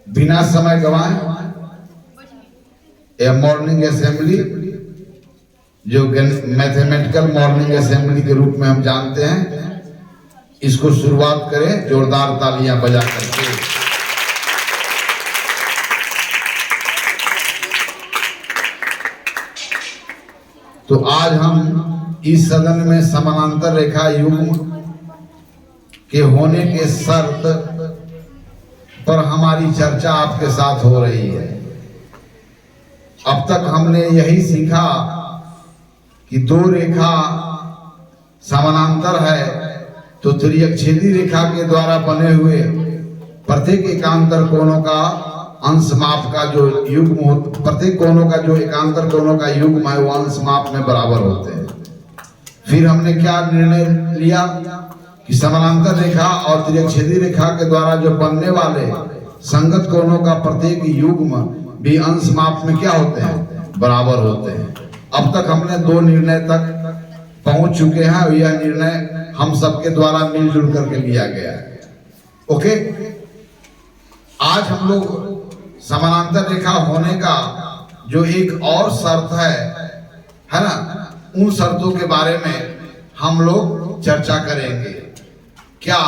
बिना समय गवाए यह मॉर्निंग असेंबली जो मैथमेटिकल मॉर्निंग असेंबली के रूप में हम जानते हैं, इसको शुरुआत करें जोरदार तालियां बजा करके। तो आज हम इस सदन में समानांतर रेखा युग्म के होने के शर्त पर हमारी चर्चा आपके साथ हो रही है। अब तक हमने यही सीखा कि दो रेखा समानांतर है तो त्रिअक्षेदी रेखा के द्वारा बने हुए प्रत्येक एकांतर कोणों का अंश माप का जो युग्म हो, प्रत्येक कोणों का जो एकांतर कोणों का युग्म है वो अंश माप में बराबर होते हैं। फिर हमने क्या निर्णय लिया कि समानांतर रेखा और त्रिअक्षेदी रेखा के द्वारा जो बनने वाले संगत कोणों का प्रत्येक युग्म भी अंश माप में क्या होते हैं, बराबर होते हैं। अब तक हमने दो निर्णय तक पहुंच चुके हैं और यह निर्णय हम सबके द्वारा मिलजुल करके लिया गया है। ओके, आज हम लोग समानांतर रेखा होने का जो एक और शर्त है ना, उन शर्तों के बारे में हम लोग चर्चा करेंगे। क्या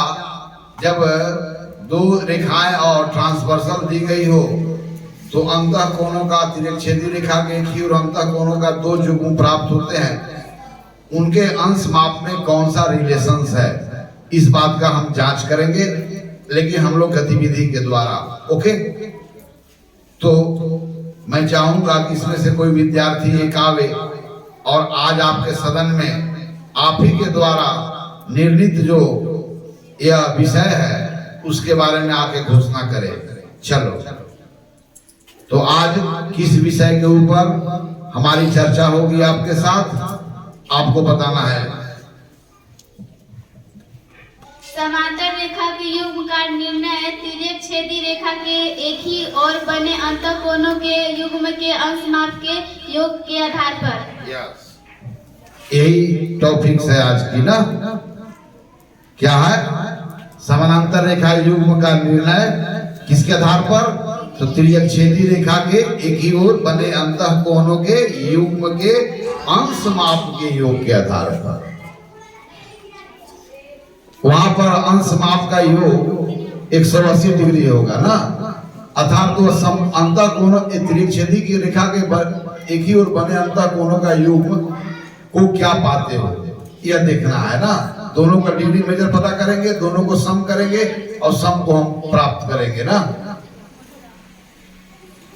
जब दो रेखाएं और ट्रांसवर्सल दी गई हो तो अंतः कोणों का त्रिअक्षेदी रेखा के एक ही और अंतः कोणों का दो युग्म प्राप्त होते हैं, उनके अंश माप में कौन सा रिलेशंस है, इस बात का हम जांच करेंगे, लेकिन हम लोग गतिविधि के द्वारा। ओके, तो मैं चाहूंगा कि इसमें से कोई विद्यार्थी एक आवे और आज आपके सदन में आप ही के द्वारा निर्णित जो यह विषय है उसके बारे में आके घोषणा करे। चलो, तो आज किस विषय के ऊपर हमारी चर्चा होगी आपके साथ, आपको बताना है। समांतर रेखा के युग्म का निर्णय त्रिअक्षेदी रेखा के एक ही और बने अंतःकोणों के युग्म के अंश माप के योग के आधार पर। यही टॉपिक है आज की ना। क्या है? समानांतर रेखा युग्म का निर्णय किसके आधार पर? तो त्रिअक्षेदी रेखा के एक ही ओर बने अंतःकोणों के युग्म के अंश माप के योग के आधार पर। वहां पर अंश माप का योग 180 डिग्री होगा ना, अर्थात तो अंतःकोणों त्रिअक्षेदी की रेखा के एक ही ओर बने अंतःकोणों का युग्म को क्या पाते हो, यह देखना है ना। दोनों का डिग्री मेजर पता करेंगे, दोनों को सम करेंगे और सम को हम प्राप्त करेंगे ना।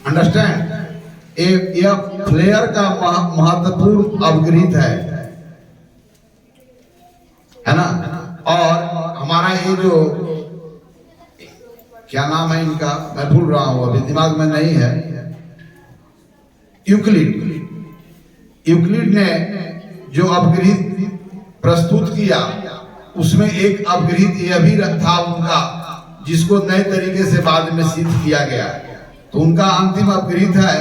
अंडरस्टैंड? यह फ्लेयर का महत्वपूर्ण अवगृहित है ना। और हमारा ये जो क्या नाम है इनका, मैं भूल रहा हूं, अभी दिमाग में नहीं है, यूक्लिड ने जो अपगृहित प्रस्तुत किया उसमें एक अपगृहित यह भी था उनका, जिसको नए तरीके से बाद में सिद्ध किया गया। तो उनका अंतिम अपगृहित है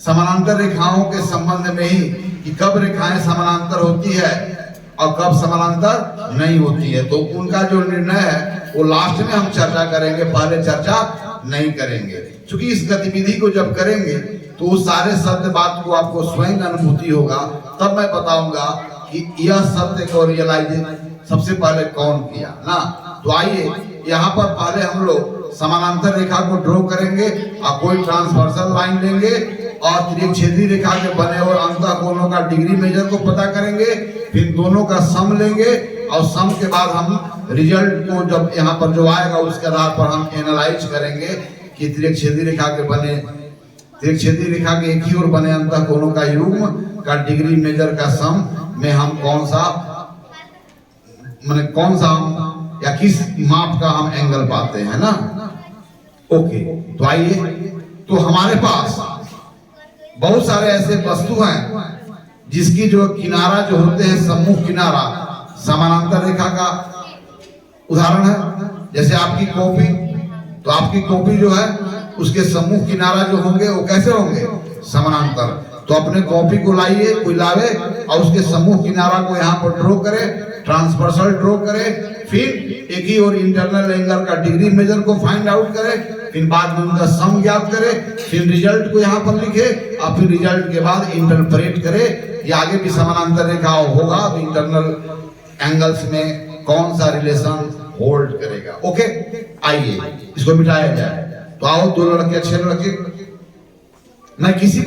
समानांतर रेखाओं के संबंध में ही कि कब रेखाएं समानांतर होती है और कब समानांतर नहीं होती है। तो उनका जो निर्णय है वो लास्ट में हम चर्चा करेंगे, पहले चर्चा नहीं करेंगे। क्योंकि इस गतिविधि को जब करेंगे तो उस सारे सत्य बात को आपको स्वयं अनुभूति होगा, तब मैं बताऊंगा कि यह सत्य को रियलाइज सबसे पहले कौन किया ना। तो आइए यहाँ पर पहले हम लोग समानांतर रेखा को ड्रॉ करेंगे और कोई ट्रांसवर्सल लाइन लेंगे और त्रिअक्षेदी रेखा के बने और अंतःकोणों का डिग्री मेजर को पता करेंगे, फिर दोनों का सम लेंगे और सम के बाद हम रिजल्ट को जब यहाँ पर जो आएगा उसके आधार पर हम एनालाइज करेंगे कि त्रिअक्षेदी रेखा के बने त्रिअक्षेदी रेखा के एक ही ओर बने अंतःकोणों का युग्म का डिग्री मेजर का सम में हम कौन सा या किस माप का हम एंगल पाते हैं ना। ओके, तो आइए, तो हमारे पास बहुत सारे ऐसे वस्तु हैं जिसकी जो किनारा जो होते हैं सम्मुख किनारा समानांतर रेखा का उदाहरण है। जैसे आपकी कॉपी, तो आपकी कॉपी जो है उसके सम्मुख किनारा जो होंगे वो कैसे होंगे, समानांतर। तो अपने कॉपी को लाइए, कोई लावे और उसके सम्मुख किनारा को यहाँ पर ड्रॉ करे, ट्रांसवर्सल ड्रॉ करे, फिर एक ही और इंटरनल एंगल का डिग्री मेजर को फाइंड आउट करे, फिर बाद में उनका सम ज्ञात करे, फिर रिजल्ट को यहाँ पर लिखे और फिर रिजल्ट के बाद इंटरप्रेट करे कि आगे भी समानांतर रेखा होगा तो इंटरनल एंगल्स में कौन सा रिलेशन होल्ड करेगा। ओके, आइए इसको मिटाया जाए। तो आओ, दो लड़के अच्छे लड़के, मैं किसी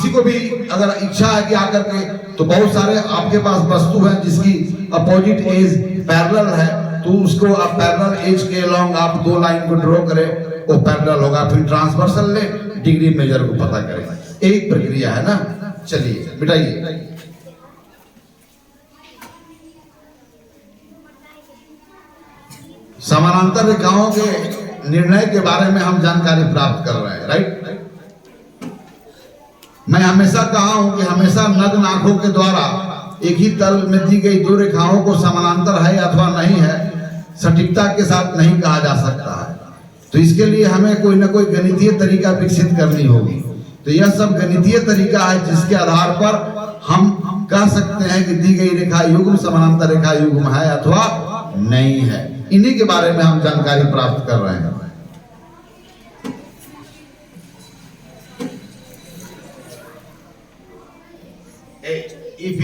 को भी अगर इच्छा है कि आकर के, तो बहुत सारे आपके पास वस्तु है जिसकी अपोजिट एज पैरेलल है, तो उसको आप पैरेलल एज के अलोंग आप दो लाइन को ड्रॉ करें, वो पैरेलल होगा, फिर ट्रांसवर्सल ले, डिग्री मेजर को पता करें। एक प्रक्रिया है ना। चलिए मिटाइए। समानांतर रेखाओं के निर्णय के बारे में हम जानकारी प्राप्त कर रहे हैं, राइट। मैं हमेशा कहा हूं कि हमेशा नग्न आंखों के द्वारा एक ही तल में दी गई दो रेखाओं को समानांतर है अथवा नहीं है सटीकता के साथ नहीं कहा जा सकता है। तो इसके लिए हमें कोई ना कोई गणितीय तरीका विकसित करनी होगी। तो यह सब गणितीय तरीका है जिसके आधार पर हम कह सकते हैं कि दी गई रेखा युग्म समानांतर रेखा युग्म है अथवा नहीं है। इन्हीं के बारे में हम जानकारी प्राप्त कर रहे हैं। इफ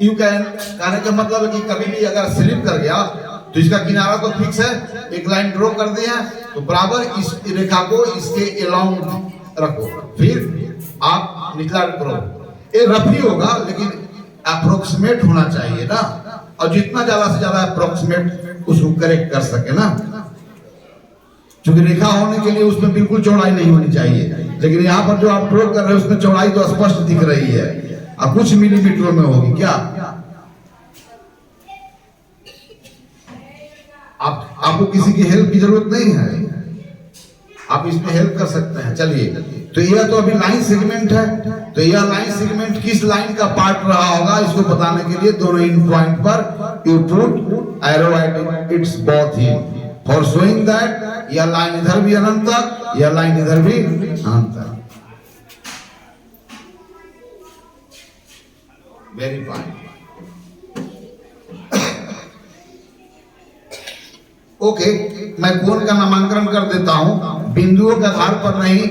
यू कैन, कहने का मतलब है कि कभी भी अगर स्लिप कर गया तो इसका किनारा तो फिक्स है, एक लाइन ड्रॉ कर दिया तो बराबर इस रेखा को इसके अलोंग रखो, फिर आप निकला करो। ये रफ ही होगा लेकिन अप्रोक्सीमेट होना चाहिए ना, और जितना ज्यादा से ज्यादा अप्रोक्सीमेट उसको करेक्ट कर सके ना, क्योंकि रेखा होने के लिए उसमें बिल्कुल चौड़ाई नहीं होनी चाहिए। लेकिन यहाँ पर जो आप ड्रॉ कर रहे हैं उसमें चौड़ाई तो स्पष्ट दिख रही है, अब कुछ मिलीमीटरों में होगी क्या। आपको किसी की हेल्प की जरूरत नहीं है, आप इसमें हेल्प कर सकते हैं। चलिए, तो यह तो अभी लाइन सेगमेंट है, तो यह लाइन सेगमेंट किस लाइन का पार्ट रहा होगा इसको बताने के लिए दोनों इन पॉइंट पर you put arrow at its both and for showing that यह लाइन इधर भी अनंत तक, यह लाइन इधर भी अनंत तक। Very fine. ओके, मैं कोण का नामांकन कर देता हूं बिंदुओं के आधार पर नहीं,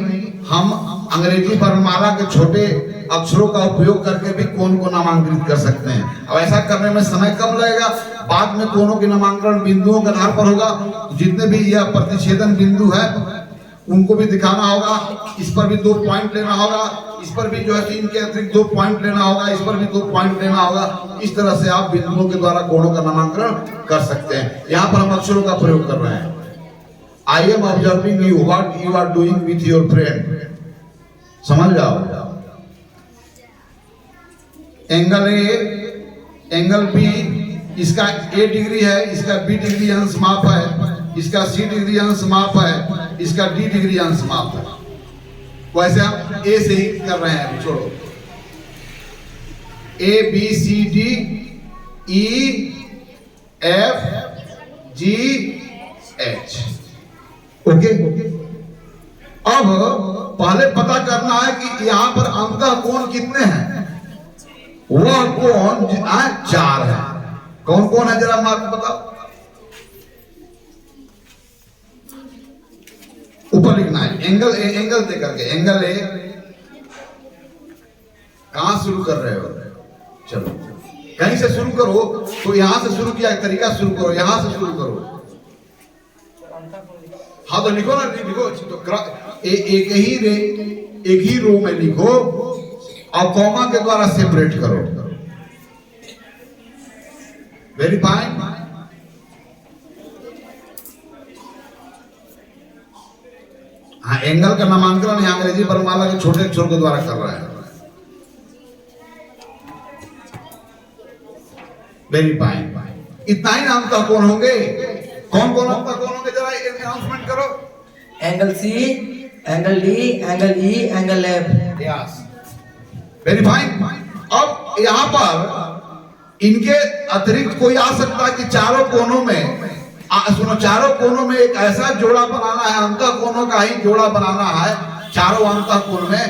हम अंग्रेजी वर्णमाला के छोटे अक्षरों का उपयोग करके भी कोण को नामांकित कर सकते हैं। अब ऐसा करने में समय कम लगेगा, बाद में कोणों के नामांकन बिंदुओं के आधार पर होगा। जितने भी यह प्रतिच्छेदन बिंदु है उनको भी दिखाना होगा, इस पर भी 2 पॉइंट लेना होगा, इस पर भी जो है 3 के अतिरिक्त 2 पॉइंट लेना होगा, इस पर भी 2 पॉइंट लेना होगा। इस तरह से आप बिंदुओं के द्वारा कोणों का नामांकन कर सकते हैं। यहाँ पर हम अक्षरों का प्रयोग कर रहे हैं। I am observing you what you are doing with your friend, समझ जाओ। एंगल ए, एंगल बी, इसका A डिग्री है, इसका B डिग्री अंश माप है, इसका C डिग्री अंश माप है, इसका D डिग्री अंश माप है। वैसे हम A से ही कर रहे हैं, छोड़ो। A B C D E F G H, okay. अब पहले पता करना है कि यहां पर अंतः कोण कितने हैं। वह कोण 4 है। कौन कौन है जरा मार्क बताओ, ऊपर लिखना है। एंगल ए, एंगल दे करके, एंगल ए कहां शुरू कर रहे हो, चलो कहीं से शुरू करो, तो यहां से शुरू किया तरीका शुरू करो, यहां से शुरू करो। हाँ तो लिखो ना, लिखो तो एक ही रो में लिखो और कॉमा के द्वारा सेपरेट करो। Very fine. हाँ, एंगल का नामांकन यहाँ अंग्रेजी वर्णमाला के छोटे अक्षरों के द्वारा कर रहा है। Very fine. इतना ही नाम का कौन होंगे, कौन कौन आपका कौन होंगे, जरा अनाउंसमेंट करो। Angle C, angle D, angle E, angle F. Yes, very fine. अब यहाँ पर इनके अतिरिक्त कोई आ सकता है कि चारों कोनों में सुनो, चारों कोनों में एक ऐसा जोड़ा बनाना है, अंतः कोनों का ही जोड़ा बनाना है चारों अंतः कोण में,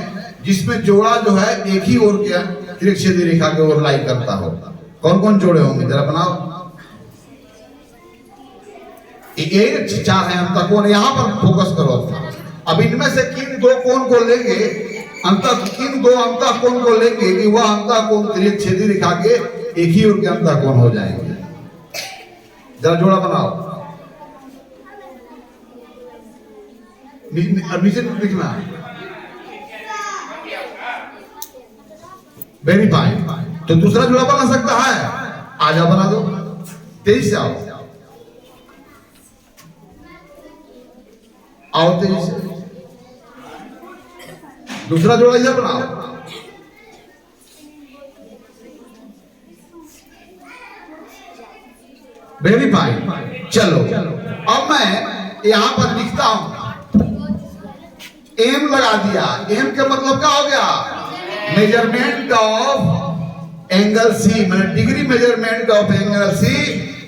जिसमें जोड़ा जो है एक ही ओर के तिरछेदी रेखा की ओर लाई करता हो। कौन कौन जोड़े होंगे जरा बनाओ। ये चार है अंतर कोण, यहाँ पर फोकस करो। अब इनमें से किन दो कोण को लेंगे, किन दो अंतर कोण को लेंगे कि वह अंतर कोण तिर्यक छेदी रेखा के एक ही ओर के अंतर कोण हो जाएंगे। जरा जोड़ा बनाओ, नीचे लिखना। Very fine. तो दूसरा जोड़ा बना सकता है, आजा बना दो। 23 से आओ 23 से दूसरा जोड़ा इधर बनाओ। Very fine. चलो अब मैं यहां पर लिखता हूं, एम लगा दिया। एम का मतलब क्या हो गया, मेजरमेंट ऑफ एंगल सी, मैंने degree measurement of angle C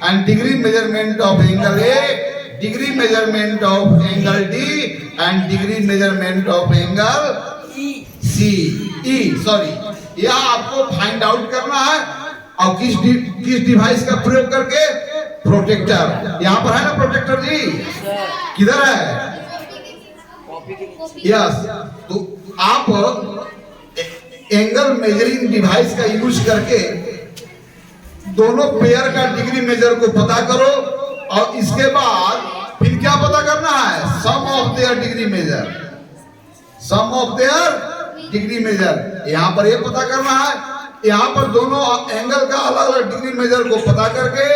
and degree measurement of angle A, degree measurement of angle D and degree measurement of angle C E. Sorry, यह आपको फाइंड आउट करना है। और किस डिवाइस का प्रयोग करके, प्रोटेक्टर। यहां पर है ना प्रोटेक्टर जी, किधर है, यस। तो आप एंगल मेजरिंग डिवाइस का यूज करके दोनों पेयर का डिग्री मेजर को पता करो और इसके बाद फिर क्या पता करना है, sum of their degree measure, sum of their degree measure. यहां पर ये पता करना है, यहां पर दोनों एंगल का अलग अलग डिग्री मेजर को पता करके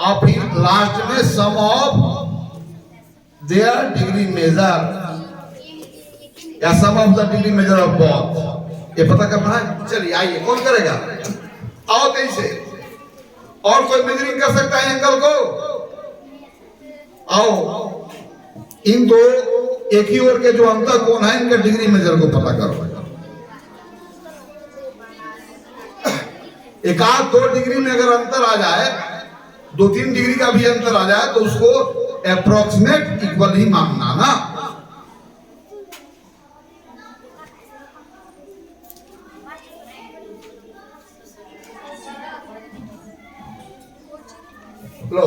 और फिर लास्ट में sum of their degree measure या sum of the degree measure of both, ये पता करना है। चलिए आइए, कौन करेगा, आओ 23 से। और कोई मेजरिंग कर सकता है एंगल को, आओ। इन दो एक ही ओर के जो अंतर कोण है, इनका डिग्री मेजर को पता करो। एक आध 2 डिग्री में अगर अंतर आ जाए, 2-3 डिग्री का भी अंतर आ जाए, तो उसको अप्रोक्सीमेट इक्वल ही मानना ना। लो,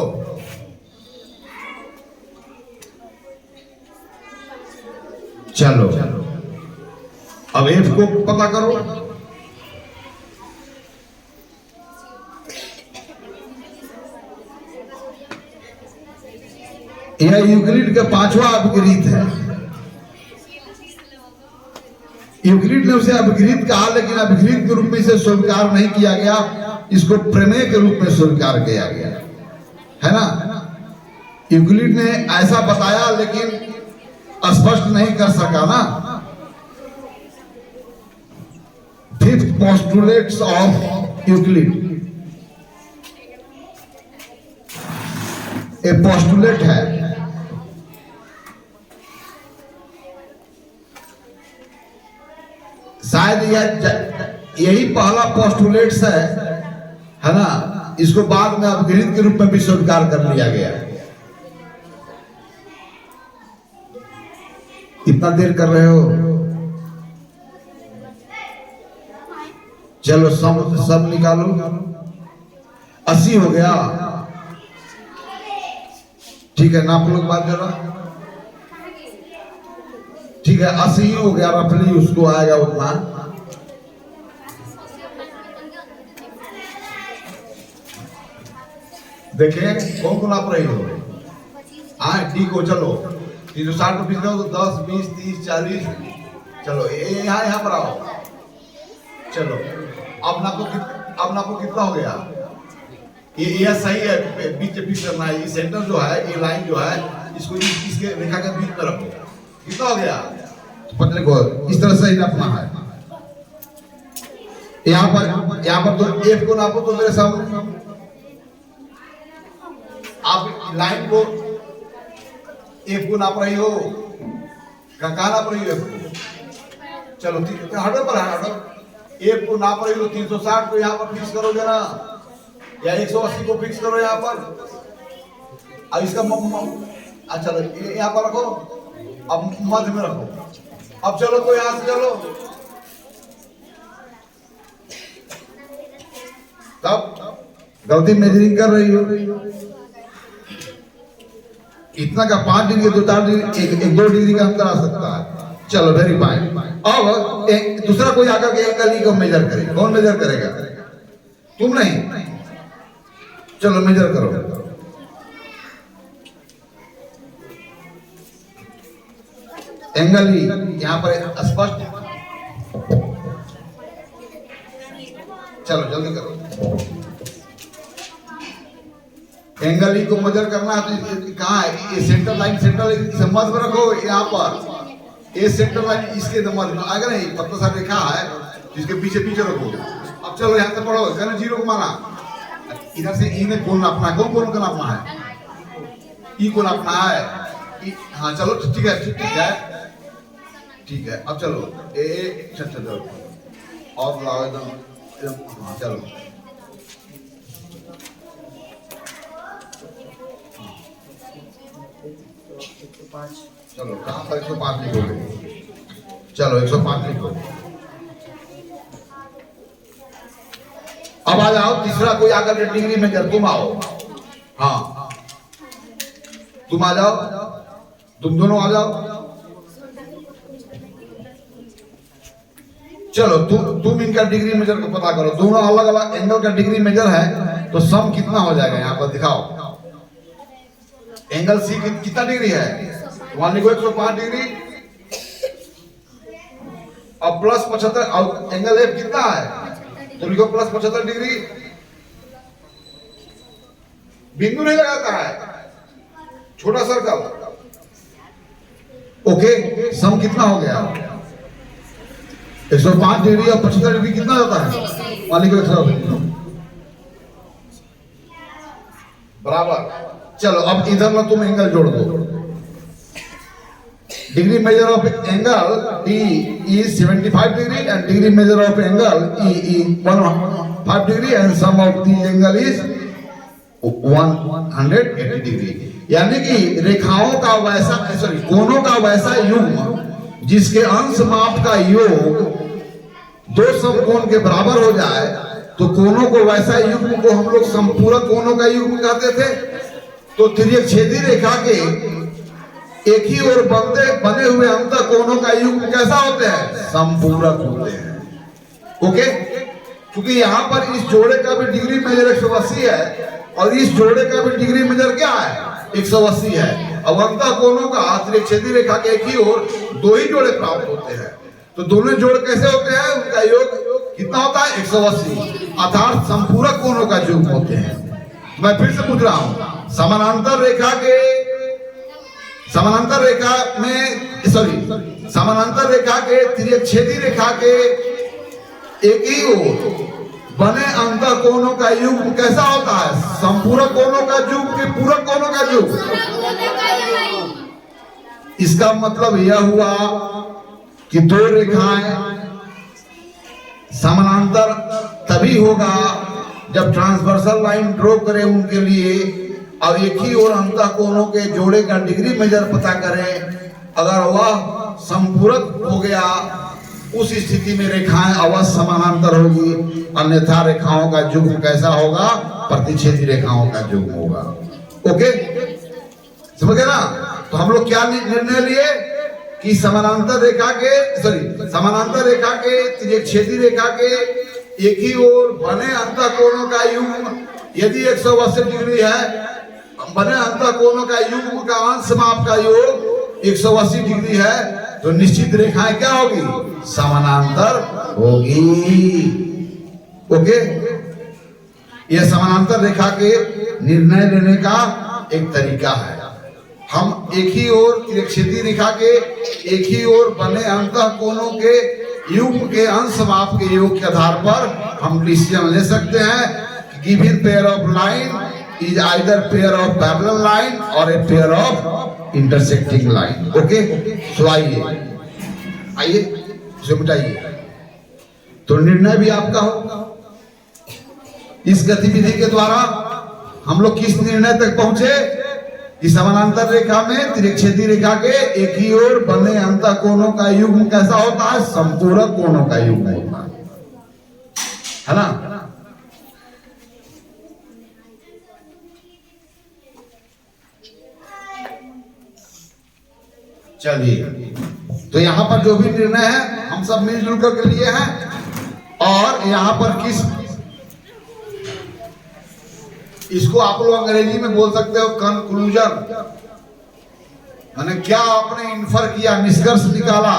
चलो अब एफ को पता करो। यह यूक्लिड का 5वां अपग्रहित है। यूक्लिड ने उसे अपग्रहित कहा, लेकिन अपग्रहित के रूप में इसे स्वीकार नहीं किया गया, इसको प्रमेय के रूप में स्वीकार किया गया, है ना। यूक्लिड ने ऐसा बताया लेकिन स्पष्ट नहीं कर सका ना। Fifth postulates of Euclid, A postulate है। शायद यही पहला पोस्टुलेट्स है ना। इसको बाद में अपग्रहित के रूप में भी स्वीकार कर लिया गया। इतना देर कर रहे हो, चलो सब निकालो। 80 हो गया, ठीक है, नाप लो बात जरा। ठीक है, 80 हो गया रफली, उसको आएगा उतना। देखें कौन कौन आप रही हो। हाँ ठीक हो, चलो 360 रुपये दो, 10, 20, 30, 40। चलो यहाँ पर आओ। चलो अब नापो कितना हो गया। ये सही है, बीच बीच करना है। ये सेंटर जो है, ये लाइन जो है, इसको इसके रेखा के बीच में रखो। कितना हो गया, पतले को इस तरह से ही नापना है। यहाँ पर तो एफ को नापो तो मेरे सामने आप लाइन को एफ को नाप रही हो, कहाँ नाप रही हो एफ को। चलो हटो पर हटो, एफ को नाप रही हो 360 को यहाँ पर फिक्स करो जरा, या 180 को फिक्स करो यहाँ पर। अब इसका अच्छा यहाँ पर रखो, अब मध्य में रखो। अब चलो तो यहाँ से चलो, तब गलती मेजरिंग कर रही हो। इतना का 5 डिग्री 2-4 डिग्री 1-2 डिग्री का अंतर आ सकता है। चलो वेरी फाइन। अब दूसरा कोई आकर के एंगल ई को मेजर करेगा। कौन मेजर करेगा? तुम नहीं। चलो मेजर करो। एंगल ई यहां पर स्पष्ट। चलो जल्दी करो। एंगल ई को मेजर करना है तो कहाँ है? ये सेंटर लाइन, सेंटर लाइन मत में रखो। यहाँ पर ये सेंटर लाइन इसके मत में अगर नहीं पत्ता सा रेखा है जिसके पीछे पीछे रखो। अब चलो यहाँ से पढ़ो। कहना 0 को माना। इधर से ई ने कौन नापना है? कौन को नापना है? ई को नापना है। हाँ चलो ठीक है, ठीक है, ठीक है। अब चलो चलो और लाओ एकदम। हाँ चलो चलो कहाँ पर 105 लिखोगे? चलो 105 लिखो। अब आ जाओ तीसरा कोई आकर के डिग्री मेजर। तुम आओ। हाँ तुम आ जाओ, तुम दोनों आ जाओ। चलो तुम इनका डिग्री मेजर को पता करो। दोनों अलग अलग एंगल का डिग्री मेजर है तो सम कितना हो जाएगा? यहाँ पर दिखाओ। एंगल सी कितना डिग्री है? वहां लिखो 105 डिग्री। अब प्लस 75। और एंगल एफ कितना है? तो लिखो प्लस 75 डिग्री। बिंदु नहीं लगाता है, छोटा सर्कल। ओके, सम कितना हो गया? 105 डिग्री और 75 डिग्री कितना होता है? मान लिखो 100 बराबर। चलो अब इधर ना तुम एंगल जोड़ दो। Degree measure of angle D is 75 degree and degree measure of angle E is 105 degree and sum of the angle is 180 degree. यानी कि रेखाओं का वैसा कोणों का वैसा युग्म जिसके अंश माप का योग 2 समकोण के बराबर हो जाए तो कोणों को वैसा युग्म को हम लोग संपूरक कोणों का युग्म कहते थे। तो तिर्यकछेदी रेखा के एक ही ओर बने हुए अंतर कोणों का युग्म कैसा होते हैं? संपूरक होते हैं। ओके, क्योंकि यहाँ पर इस जोड़े का भी डिग्री मेजर 180 है और इस जोड़े का भी डिग्री मेजर क्या है? 180 है। अब अंतर कोणों का तिर्यकछेदी रेखा के एक ही ओर 2 ही जोड़े प्राप्त होते हैं। तो दोनों जोड़ कैसे होते हैं? उनका योग कितना होता है? 180। अर्थात संपूरक कोणों का युग्म होते हैं। मैं फिर से पूछ रहा हूं, समानांतर रेखा के तिर्यकछेदी रेखा के एक ही ओर बने अंतर कोणों का युग्म कैसा होता है? संपूरक कोणों का युग्म कि पूरक कोणों का युग्म? इसका मतलब यह हुआ कि 2 रेखाएं समानांतर तभी होगा जब ट्रांसवर्सल लाइन ड्रॉ करें उनके लिए और एक ही ओर अंतर कोणों के जोड़े का डिग्री मेजर पता करें। अगर वह संपूरक हो गया उस स्थिति में रेखाएं अवश्य समानांतर होगी, अन्यथा रेखाओं का युग्म कैसा होगा? प्रतिच्छेदी रेखाओं का युग्म होगा। ओके, समझ गए ना? तो हम लोग क्या निर्णय लिए कि समानांतर रेखा के तिर्यकछेदी रेखा के एक ही ओर बने अंतर कोणों का युग्म यदि 180 डिग्री है, बने अंतर कोणों का युग्म का अंश माप का योग 180 डिग्री है, तो निश्चित रेखाएं क्या होगी? समानांतर होगी। ओके, यह समानांतर रेखा के निर्णय लेने का एक तरीका है। हम एक ही ओर तिर्यकछेदी रेखा के एक ही ओर बने अंतर कोणों के युग्म के अंश माप के योग के आधार पर हम डिसीजन ले सकते हैं। Given pair of line is either pair of parallel line or a pair of intersecting line. Okay, so आइए समझाइए। तो निर्णय भी आपका होगा। इस गतिविधि के द्वारा हम लोग किस निर्णय तक पहुंचे कि समानांतर रेखा में तिर्यकछेदी रेखा के एक ही ओर बने अंतर कोणों का युग्म कैसा होता है? संपूरक कोणों का युग्म होता है ना? चलिए, तो यहाँ पर जो भी निर्णय है हम सब मिलजुल करके लिए हैं। और यहाँ पर किस, इसको आप लोग अंग्रेजी में बोल सकते हो कंक्लूजन, मैंने क्या आपने इन्फर किया, निष्कर्ष निकाला।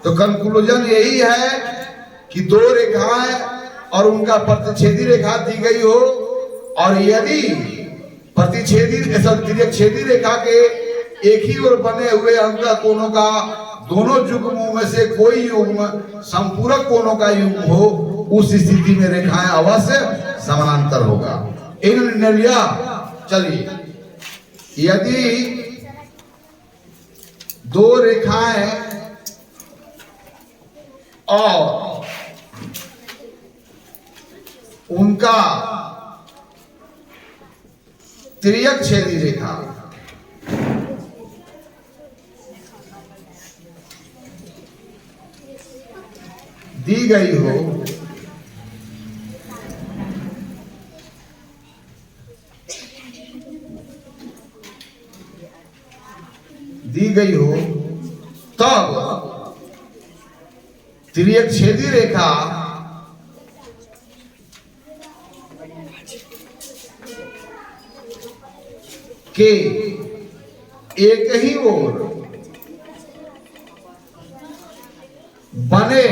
तो कंक्लूजन यही है कि दो रेखाएं और उनका प्रतिच्छेदी रेखा दी गई हो, और यदि तिर्यकछेदी रेखा के एक ही ओर बने हुए अंतःकोणों का दोनों युग्मों में से कोई युग्म संपूरक कोणों का युग्म हो, उस स्थिति में रेखाएं अवश्य समानांतर होगा। इन निर्णय लिया। चलिए, यदि दो रेखाएं और उनका तिर्यकछेदी रेखा दी गई हो, तब तिर्यकछेदी रेखा के एक ही ओर बने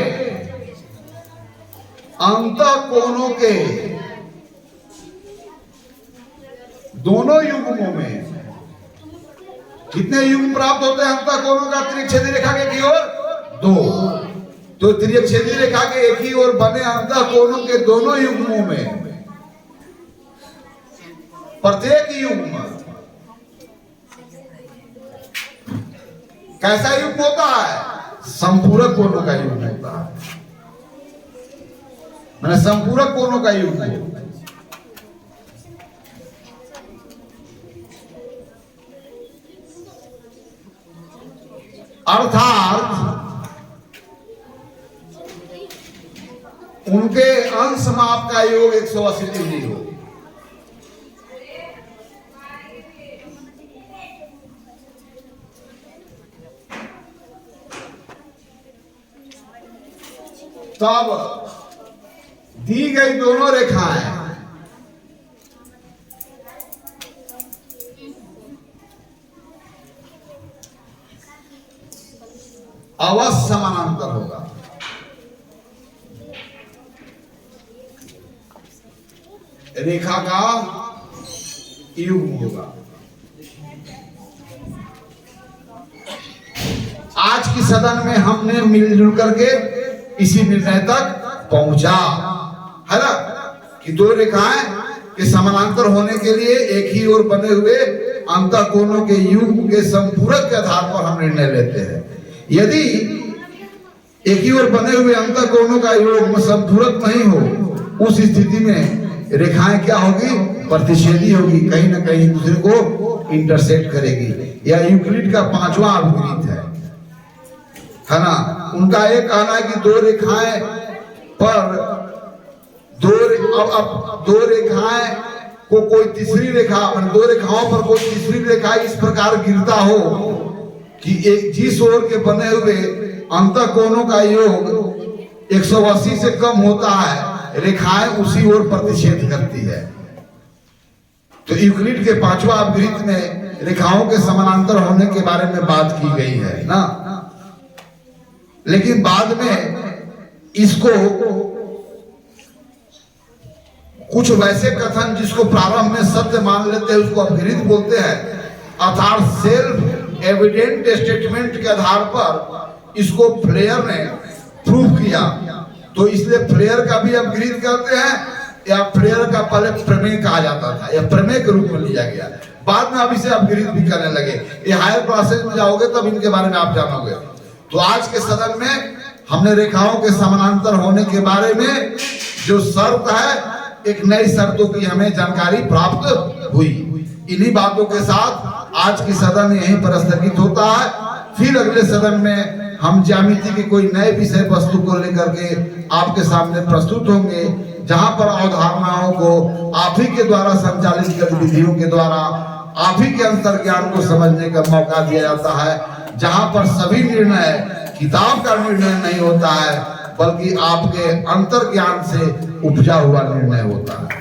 अंतःकोणों के दोनों युग्मों में कितने युग्म प्राप्त होते हैं अंतःकोणों का तिर्यकछेदी रेखा के की ओर? दो। तो तिर्यकछेदी रेखा के एक ही ओर बने अंतःकोणों के दोनों युग्मों में प्रत्येक युग्म कैसा युग्म होता है? संपूरक कोणों का युग्म होता है। मैंने संपूरक कोणों का युग्म है। अर्थात उनके अंश माप का योग 180 डिग्री हो। तब दी गई दोनों रेखाएं अवश्य समानांतर होगा। रेखा का युग्म होगा। आज की सदन में हमने मिलजुल करके इसी निर्णय तक पहुंचा है ना, कि दो रेखाएं के समानांतर होने के लिए एक ही ओर बने हुए अंतःकोणों के युग्म के संपूरक के आधार पर हम निर्णय लेते हैं। यदि एक ही ओर बने हुए अंतःकोणों का युग्म संपूरक नहीं हो, उस स्थिति में रेखाएं क्या होगी? प्रतिच्छेदी होगी, कहीं ना कहीं दूसरे को इंटरसेक्ट करेगी। यह यूक्लिड का 5वां अभिगुणित है ना। उनका एक कहना है कि दो रेखाएं पर दो रेखाएं को कोई तीसरी रेखा, दो रेखाओं पर कोई तीसरी रेखा इस प्रकार गिरता हो कि एक जिस ओर के बने हुए अंतःकोणों का योग 180 से कम होता है, रेखाएं उसी ओर प्रतिच्छेद करती है। तो यूक्लिड के 5वां अभिगुणित में रेखाओं के समानांतर होने के बारे में बात की गई है ना। लेकिन बाद में इसको कुछ वैसे कथन जिसको प्रारंभ में सत्य मान लेते हैं उसको अभिगुणित बोलते हैं, अर्थात सेल्फ एविडेंट स्टेटमेंट के आधार पर इसको फ्लेयर ने प्रूव किया। तो इसलिए फ्लेयर का भी अभिगुणित करते हैं, या फ्लेयर का पहले प्रमेय कहा जाता था, या प्रमेय के रूप में लिया गया, बाद में अब इसे अभिगुणित भी करने लगे। ये हायर क्लासेज में जाओगे तब इनके बारे में आप जानोगे। तो आज के सदन में हमने रेखाओं के समानांतर होने के बारे में जो शर्त है, एक नई शर्तों की हमें जानकारी प्राप्त हुई। इन्हीं बातों के साथ आज की सदन यहीं पर स्थगित होता है। फिर अगले सदन में हम ज्यामिति के कोई नए विषय वस्तु को लेकर के आपके सामने प्रस्तुत होंगे, जहां पर अवधारणाओं को आप ही के द्वारा संचालित गतिविधियों के द्वारा आप ही के अंतर्ज्ञान को समझने का मौका दिया जाता है। जहां पर सभी निर्णय किताब का निर्णय नहीं होता है, बल्कि आपके अंतर ज्ञान से उपजा हुआ निर्णय होता है।